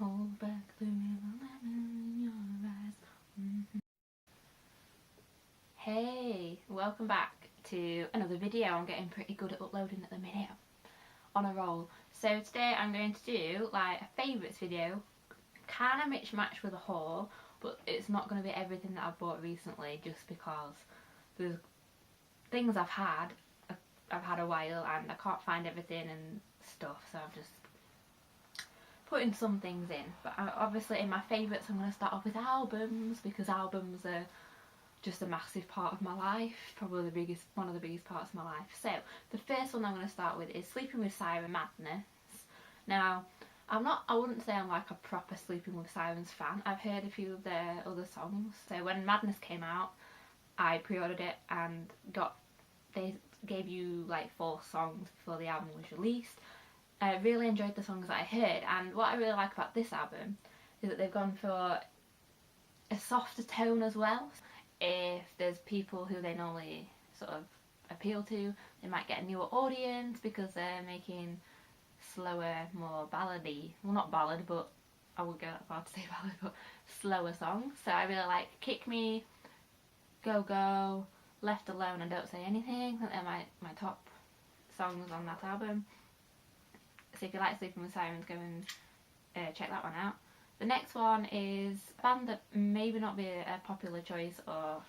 hold back the river lemon in your eyes. Hey, welcome back to another video. I'm getting pretty good at uploading at the minute. On a roll. So today I'm going to do like a favourites video, kind of mix match with a haul, but it's not going to be everything that I've bought recently just because there's things I've had a while and I can't find everything and stuff, so I'm just putting some things in. But obviously in my favourites I'm going to start off with albums, because albums are just a massive part of my life, probably one of the biggest parts of my life. So the first one I'm going to start with is Sleeping with Siren Madness. Now I wouldn't say I'm like a proper Sleeping with Sirens fan. I've heard a few of their other songs. So when Madness came out I pre-ordered it and they gave you like 4 songs before the album was released. I really enjoyed the songs that I heard, and what I really like about this album is that they've gone for a softer tone as well. If there's people who they normally sort of appeal to, they might get a newer audience because they're making slower, more ballady, well not ballad, but I wouldn't go that far to say ballad, but slower songs. So I really like Kick Me, Go Go, Left Alone and Don't Say Anything. I think they're my top songs on that album. So if you like Sleeping with Sirens, go and check that one out. The next one is a band that maybe not be a popular choice or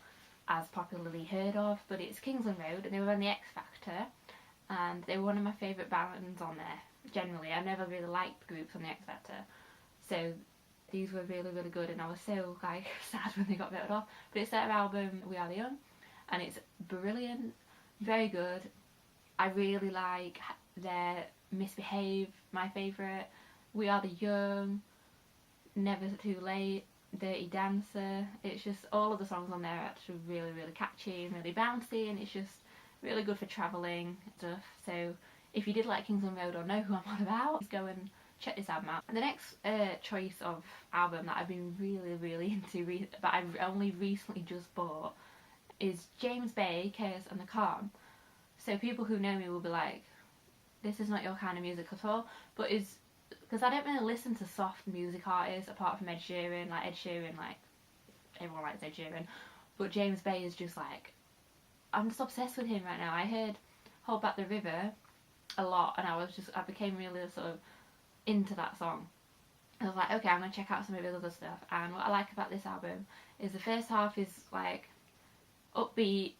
as popularly heard of, but it's Kingsland Road, and they were on the X Factor, and they were one of my favourite bands on there. Generally, I never really liked groups on the X Factor, so these were really, really good, and I was so like sad when they got voted off. But it's their album We Are the Young, and it's brilliant, very good. I really like their Misbehave, my favourite, We Are the Young, Never Too Late, Dirty Dancer. It's just all of the songs on there are actually really, really catchy and really bouncy, and it's just really good for travelling and stuff. So if you did like Kingsland Road or know who I'm on about, please go and check this album out. And the next choice of album that I've been really, really into, but I've only recently just bought, is James Bay, Chaos and the Calm. So people who know me will be like, this is not your kind of music at all, but is because I don't really listen to soft music artists apart from Ed Sheeran. Like everyone likes Ed Sheeran, but James Bay is just like, I'm just obsessed with him right now. I heard Hold Back the River a lot and I became really sort of into that song. I was like, okay, I'm gonna check out some of his other stuff. And what I like about this album is the first half is like upbeat,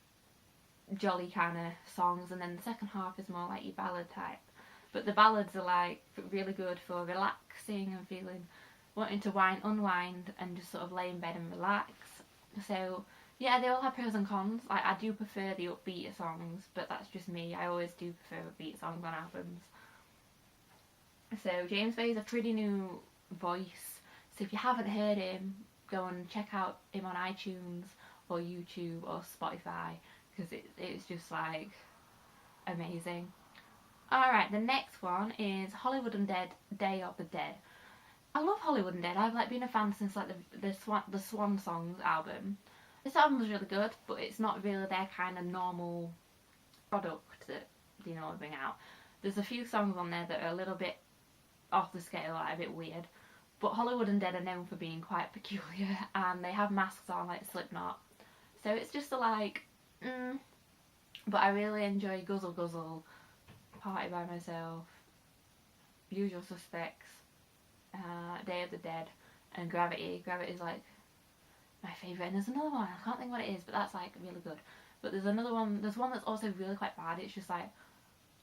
jolly kind of songs, and then the second half is more like your ballad type. But the ballads are like really good for relaxing and wanting to unwind and just sort of lay in bed and relax. So yeah, they all have pros and cons. Like I do prefer the upbeat songs, but that's just me. I always do prefer upbeat songs on albums. So James Bay is a pretty new voice. So if you haven't heard him, go and check out him on iTunes or YouTube or Spotify, because it's just like amazing. Alright, the next one is Hollywood Undead, Day of the Dead. I love Hollywood Undead. I've like been a fan since like the Swan Songs album. This album was really good, but it's not really their kind of normal product that they normally bring out. There's a few songs on there that are a little bit off the scale, like a bit weird. But Hollywood Undead are known for being quite peculiar, and they have masks on like Slipknot. So it's just but I really enjoy Guzzle Guzzle, Party by Myself, Usual Suspects, Day of the Dead, and Gravity. Gravity is like my favourite, and there's another one, I can't think what it is, but that's like really good. But there's one that's also really quite bad. It's just like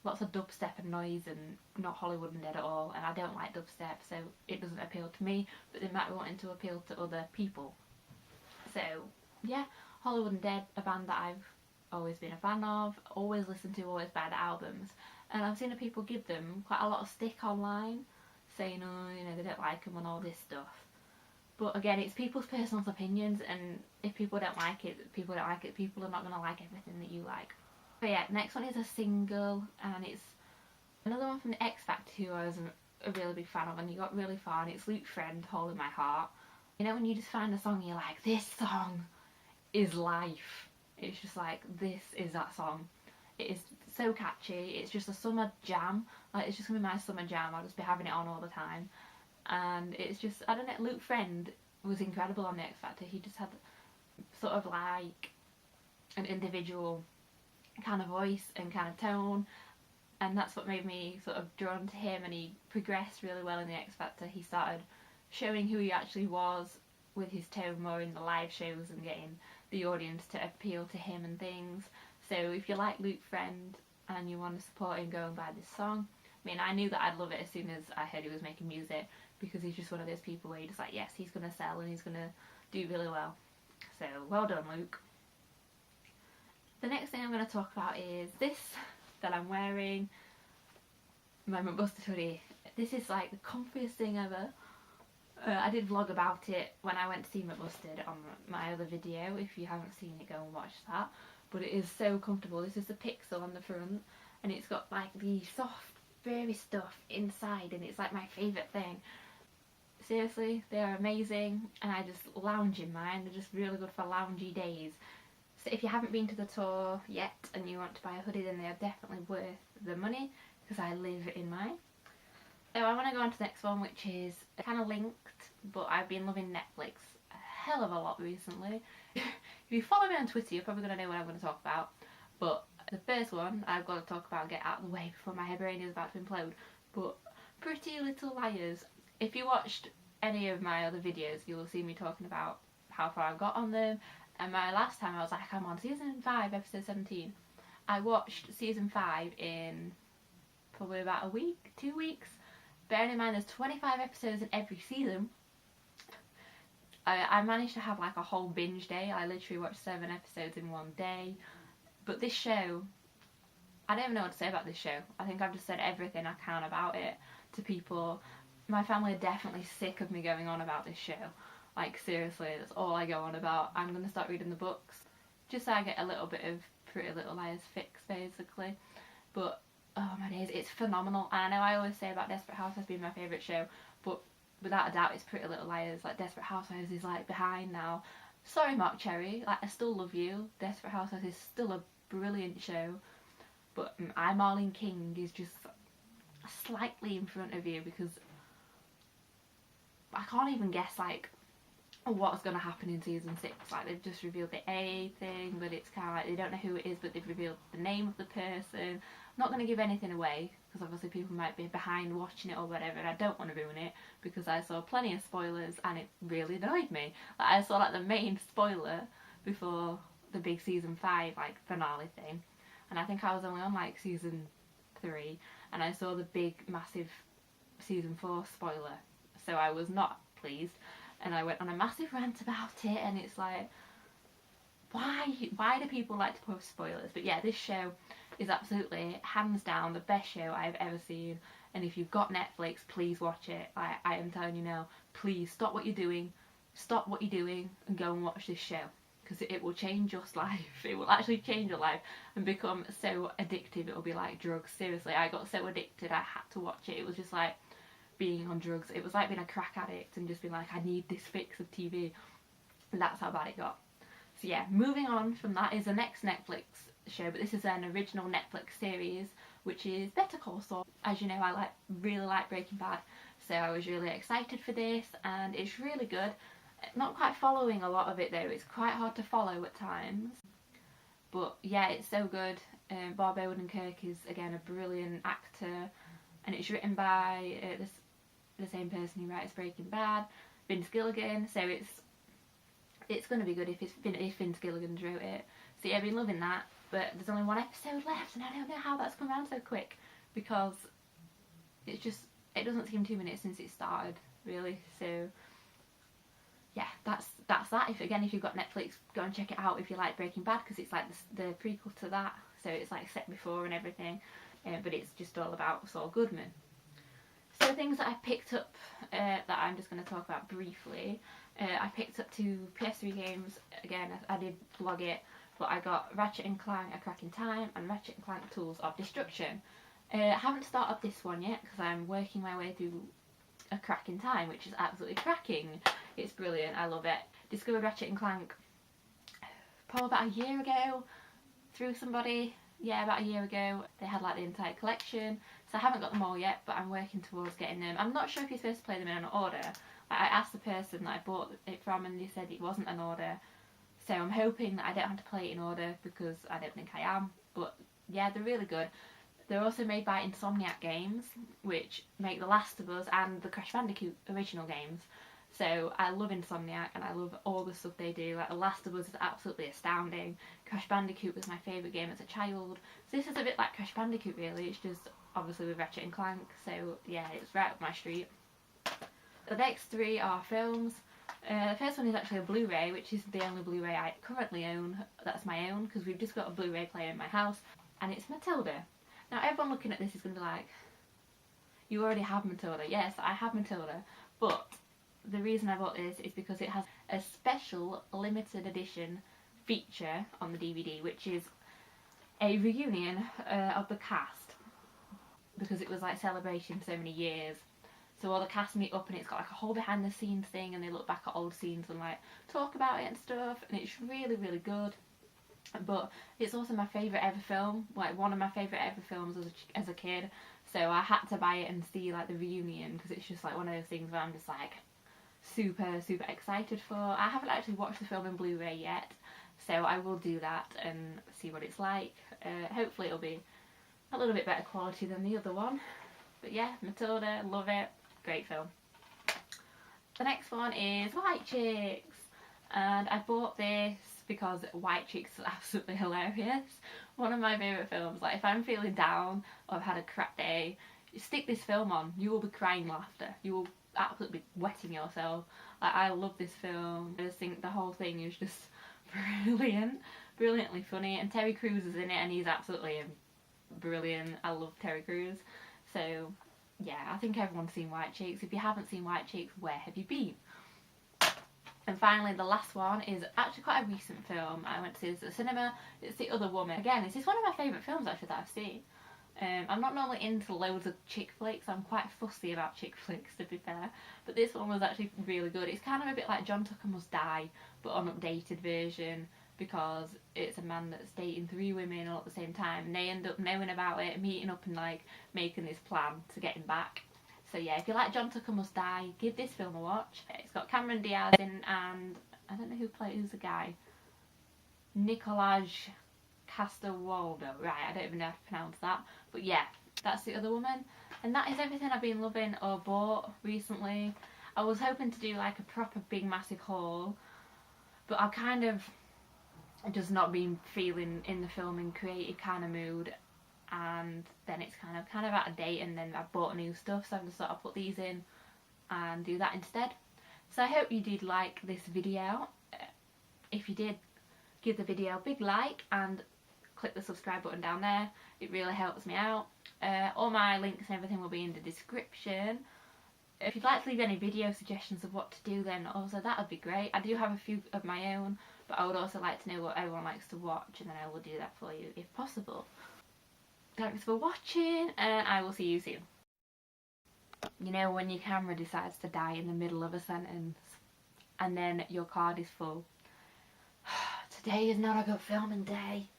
lots of dubstep and noise and not Hollywood Undead at all, and I don't like dubstep, so it doesn't appeal to me, but they might be wanting to appeal to other people. So yeah, Hollywood Undead, a band that I've always been a fan of, always listened to, always buy the albums, and I've seen people give them quite a lot of stick online, saying, oh, you know, they don't like them and all this stuff. But again, it's people's personal opinions, and if people don't like it, people don't like it. People are not going to like everything that you like. But yeah, next one is a single, and it's another one from the X Factor, who I was a really big fan of, and he got really far, and it's Luke Friend, Hole in My Heart. You know when you just find a song and you're like, this song is life. It's just like, this is that song. It is so catchy. It's just a summer jam. Like, it's just gonna be my summer jam. I'll just be having it on all the time. and it's just, I don't know, Luke Friend was incredible on the X Factor. He just had sort of like an individual kind of voice and kind of tone, and that's what made me sort of drawn to him, and he progressed really well in the X Factor. He started showing who he actually was with his tone more in the live shows and getting the audience to appeal to him and things. So if you like Luke Friend and you want to support him, go and buy this song. I mean, I knew that I'd love it as soon as I heard he was making music, because he's just one of those people where you're just like, yes, he's going to sell and he's going to do really well. So well done, Luke. The next thing I'm going to talk about is this that I'm wearing, my McBusted hoodie. This is like the comfiest thing ever. I did vlog about it when I went to see McBusted on my other video. If you haven't seen it, go and watch that. But it is so comfortable. This is the Pixel on the front, and it's got like the soft, furry stuff inside, and it's like my favourite thing. Seriously, they are amazing, and I just lounge in mine. They're just really good for loungy days. So if you haven't been to the tour yet and you want to buy a hoodie, then they are definitely worth the money, because I live in mine. So I want to go on to the next one, which is kind of linked, but I've been loving Netflix a hell of a lot recently. If you follow me on Twitter, you're probably going to know what I'm going to talk about. But the first one I've got to talk about, get out of the way before my brain is about to implode. But Pretty Little Liars. If you watched any of my other videos, you will see me talking about how far I've got on them. And my last time I was like, I'm on season 5, episode 17. I watched season 5 in probably about a week, 2 weeks. Bearing in mind there's 25 episodes in every season. I managed to have like a whole binge day. I literally watched 7 episodes in one day. But this show, I don't even know what to say about this show. I think I've just said everything I can about it to people. My family are definitely sick of me going on about this show. Like seriously, that's all I go on about. I'm going to start reading the books, just so I get a little bit of Pretty Little Liars fix basically. But oh my days, it's phenomenal. And I know I always say about Desperate Housewives being my favourite show, but without a doubt it's Pretty Little Liars. Like Desperate Housewives is like behind now. Sorry Mark Cherry, like I still love you. Desperate Housewives is still a brilliant show, but I'm Marlene King is just slightly in front of you, because I can't even guess like what's going to happen in season 6. Like they've just revealed the A thing, but it's kind of like they don't know who it is, but they've revealed the name of the person. I'm not going to give anything away, because obviously people might be behind watching it or whatever, and I don't want to ruin it, because I saw plenty of spoilers and it really annoyed me. Like I saw like the main spoiler before the big season 5 like finale thing, and I think I was only on like season 3, and I saw the big massive season 4 spoiler, so I was not pleased. And I went on a massive rant about it, and it's like, why do people like to post spoilers? But yeah, this show is absolutely, hands down, the best show I've ever seen. And if you've got Netflix, please watch it. I am telling you now, please stop what you're doing, and go and watch this show. Because it will change your life. It will actually change your life and become so addictive, it will be like drugs. Seriously, I got so addicted, I had to watch it. It was just like being on drugs. It was like being a crack addict and just being like, I need this fix of TV. And that's how bad it got. So yeah, moving on from that is the next Netflix show, but this is an original Netflix series, which is Better Call Saul. As you know, I really like Breaking Bad, so I was really excited for this, and it's really good. Not quite following a lot of it though, it's quite hard to follow at times. But yeah, it's so good. Bob Odenkirk is again a brilliant actor, and it's written by the same person who writes Breaking Bad, Vince Gilligan, so it's going to be good if Vince Gilligan wrote it. So yeah, I've been loving that, but there's only 1 episode left, and I don't know how that's come around so quick, because it doesn't seem 2 minutes since it started, really. So yeah, that's that. If you've got Netflix, go and check it out if you like Breaking Bad, because it's like the prequel to that, so it's like set before and everything, but it's just all about Saul Goodman. So things that I picked up that I'm just going to talk about briefly. I picked up 2 PS3 games. Again, I did vlog it, but I got Ratchet & Clank A Crack in Time and Ratchet & Clank Tools of Destruction. I haven't started this one yet, because I'm working my way through A Crack in Time, which is absolutely cracking. It's brilliant, I love it. Discovered Ratchet & Clank probably about a year ago through somebody. Yeah, about a year ago. They had like the entire collection, So I haven't got them all yet, but I'm working towards getting them. I'm not sure if you're supposed to play them in an order. I asked the person that I bought it from and they said it wasn't an order. So I'm hoping that I don't have to play it in order because I don't think I am. But yeah, they're really good. They're also made by Insomniac Games, which make The Last of Us and the Crash Bandicoot original games. So I love Insomniac and I love all the stuff they do. Like The Last of Us is absolutely astounding. Crash Bandicoot was my favourite game as a child. So this is a bit like Crash Bandicoot really, it's just obviously with Ratchet and Clank. So yeah, it's right up my street. The next three are films. The first one is actually a Blu-ray, which is the only Blu-ray I currently own. That's my own, because we've just got a Blu-ray player in my house. And it's Matilda. Now everyone looking at this is going to be like, you already have Matilda. Yes, I have Matilda. But the reason I bought this is because it has a special limited edition feature on the DVD, which is a reunion of the cast. Because it was like celebrating so many years. So all the cast meet up and it's got like a whole behind the scenes thing and they look back at old scenes and like talk about it and stuff, and it's really, really good. But it's also my favourite ever film, like one of my favourite ever films as a kid. So I had to buy it and see like the reunion because it's just like one of those things where I'm just like super, super excited for. I haven't actually watched the film in Blu-ray yet, so I will do that and see what it's like. Hopefully it'll be a little bit better quality than the other one. But yeah, Matilda, love it. Great film. The next one is White Chicks, and I bought this because White Chicks is absolutely hilarious. One of my favourite films. Like if I'm feeling down or I've had a crap day, you stick this film on, you will be crying laughter. You will absolutely be wetting yourself. Like I love this film. I just think the whole thing is just brilliant, brilliantly funny, and Terry Crews is in it and he's absolutely brilliant. I love Terry Crews. So yeah, I think everyone's seen White Chicks. If you haven't seen White Chicks, where have you been? And finally, the last one is actually quite a recent film. I went to see this at the cinema. It's The Other Woman. Again, this is one of my favourite films actually that I've seen. I'm not normally into loads of chick flicks. I'm quite fussy about chick flicks, to be fair. But this one was actually really good. It's kind of a bit like John Tucker Must Die, but on updated version, because it's a man that's dating 3 women all at the same time and they end up knowing about it, meeting up and like making this plan to get him back. So yeah, if you like John Tucker Must Die, give this film a watch. It's got Cameron Diaz in and I don't know who's the guy. Nicolaj Castelwaldo. Right, I don't even know how to pronounce that. But yeah, that's The Other Woman. And that is everything I've been loving or bought recently. I was hoping to do like a proper big massive haul, but I've kind of just not been feeling in the filming creative kind of mood, and then it's kind of out of date, and then I bought new stuff, so I've just thought I'll put these in and do that instead. So I hope you did like this video. If you did, give the video a big like and click the subscribe button down there. It really helps me out. All my links and everything will be in the description. If you'd like to leave any video suggestions of what to do, then also that would be great. I do have a few of my own, but I would also like to know what everyone likes to watch, and then I will do that for you if possible. Thanks for watching, and I will see you soon. You know when your camera decides to die in the middle of a sentence, and then your card is full. Today is not a good filming day.